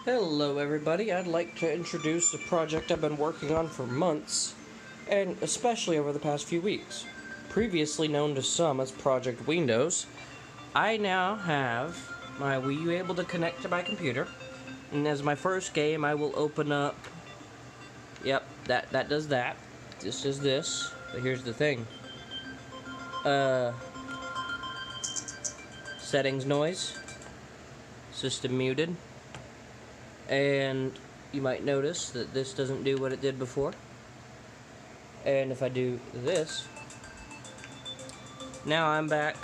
Hello everybody, I'd like to introduce a project I've been working on for months, and especially over the past few weeks. Previously known to some as Project Windows, I now have my Wii U able to connect to my computer, and as my first game I will open up... Yep, that does that. This does this, but here's the thing. Settings noise, system muted. And you might notice that this doesn't do what it did before. And if I do this, now I'm back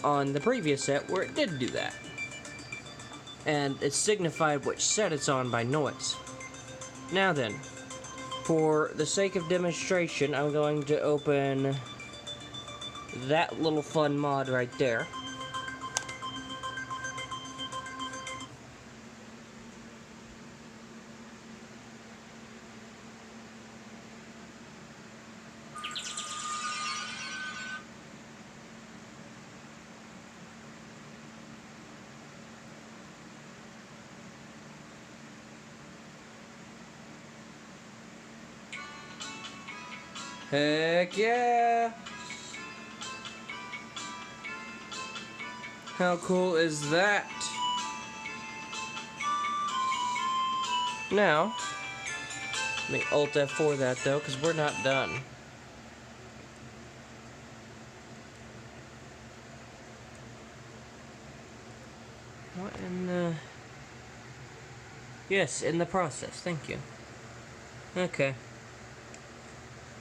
on the previous set where it did do that. And it's signified which set it's on by noise. Now then, for the sake of demonstration, I'm going to open that little fun mod right there. Heck yeah! How cool is that? Now, let me Alt F4 that though, because we're not done. What in the... Yes, in the process, thank you. Okay.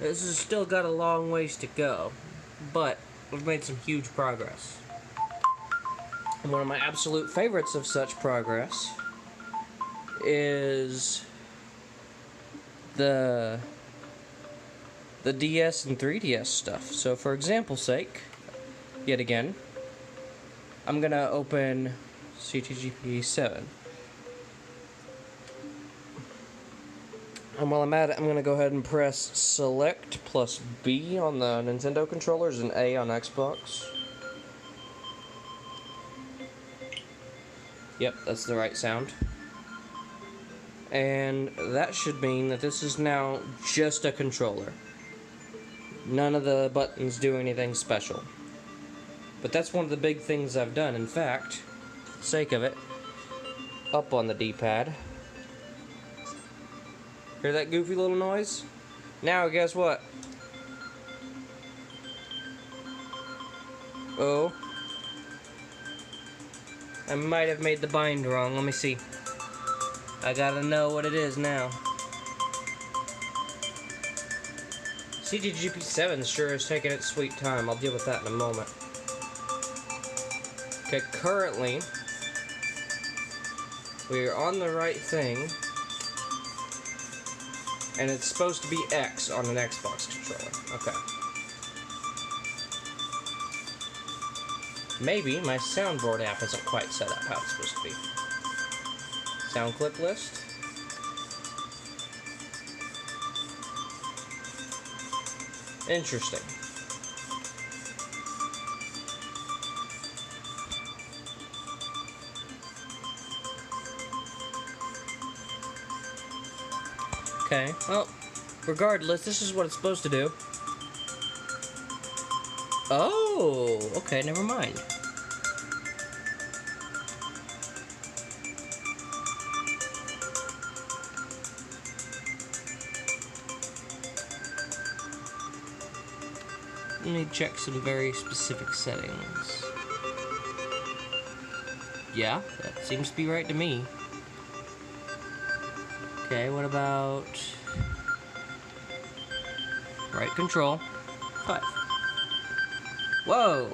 This has still got a long ways to go, but we've made some huge progress. And one of my absolute favorites of such progress is the DS and 3DS stuff. So for example's sake, yet again, I'm gonna open CTGP 7. And while I'm at it, I'm going to go ahead and press Select plus B on the Nintendo controllers and A on Xbox. Yep, that's the right sound. And that should mean that this is now just a controller. None of the buttons do anything special. But that's one of the big things I've done. In fact, for the sake of it, up on the D-pad. Hear that goofy little noise? Now, guess what? Oh. I might have made the bind wrong. Let me see. I gotta know what it is now. CTGP 7 sure is taking its sweet time. I'll deal with that in a moment. Okay, currently, we're on the right thing. And it's supposed to be X on an Xbox controller. Okay. Maybe my soundboard app isn't quite set up how it's supposed to be. Sound clip list. Interesting. Okay, well, regardless, this is what it's supposed to do. Oh, okay, never mind. Let me check some very specific settings. Yeah, that seems to be right to me. Okay, what about right control? 5. Whoa!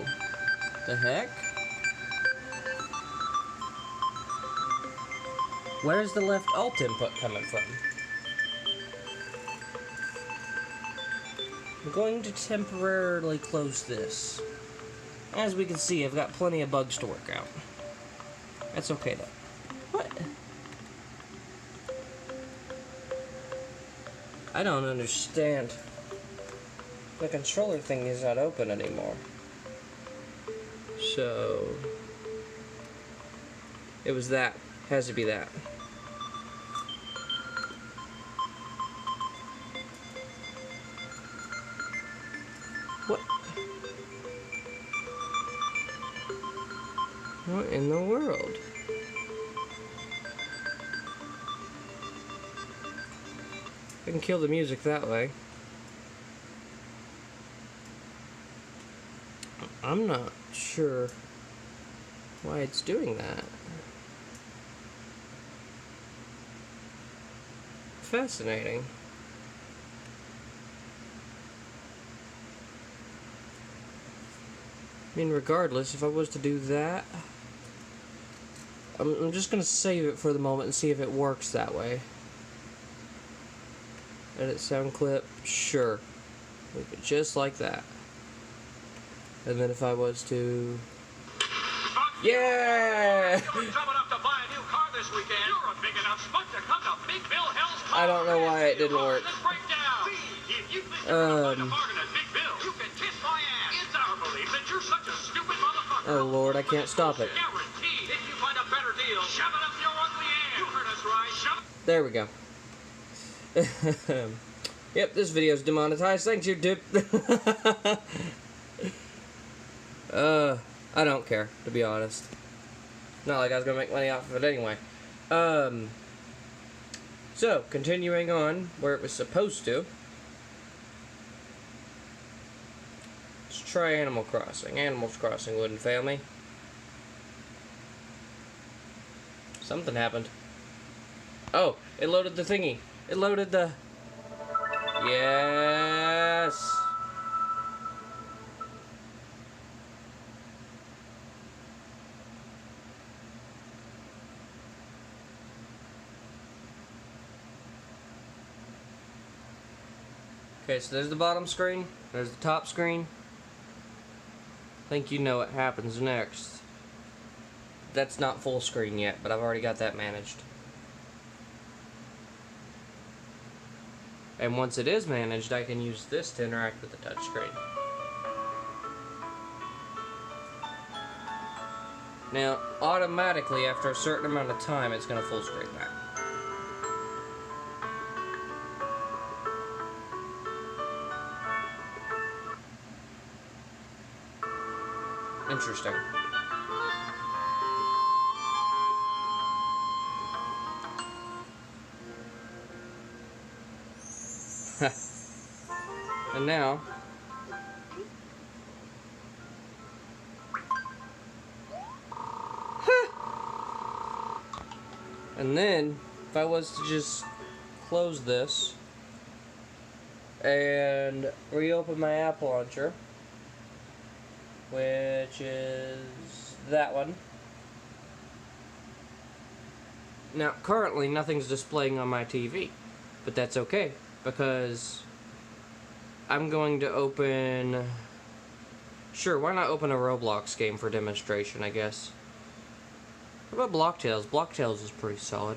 The heck? Where's the left alt input coming from? I'm going to temporarily close this. As we can see, I've got plenty of bugs to work out. That's okay though. What? I don't understand. The controller thing is not open anymore. So... it was that. Has to be that. What in the world? I can kill the music that way. I'm not sure why it's doing that. Fascinating. I mean, regardless, if I was to do that, I'm just going to save it for the moment and see if it works that way. Edit sound clip, sure. Leave it just like that. And then if I was to... Yeah! I don't know why it didn't work. Oh Lord, I can't stop it. There we go. Yep, this video is demonetized. Thanks, YouTube. I don't care, to be honest. Not like I was gonna make money off of it anyway. So, continuing on where it was supposed to. Let's try Animal Crossing. Animal Crossing wouldn't fail me. Something happened. Oh, it loaded the thingy. It loaded the... Yes! Okay, so there's the bottom screen, there's the top screen. I think you know what happens next. That's not full screen yet, but I've already got that managed. And once it is managed, I can use this to interact with the touchscreen. Now, automatically, after a certain amount of time, it's going to full screen that. Interesting. And now, and then if I was to just close this and reopen my app launcher, which is that one. Now, currently nothing's displaying on my TV, but that's okay because I'm going to open... Sure, why not open a Roblox game for demonstration, I guess. What about Blocktails? Blocktails is pretty solid.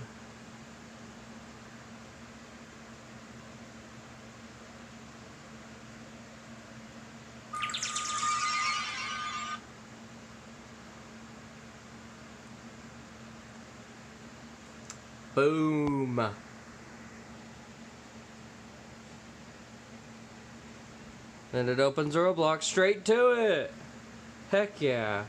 Boom! And it opens Roblox straight to it! Heck yeah!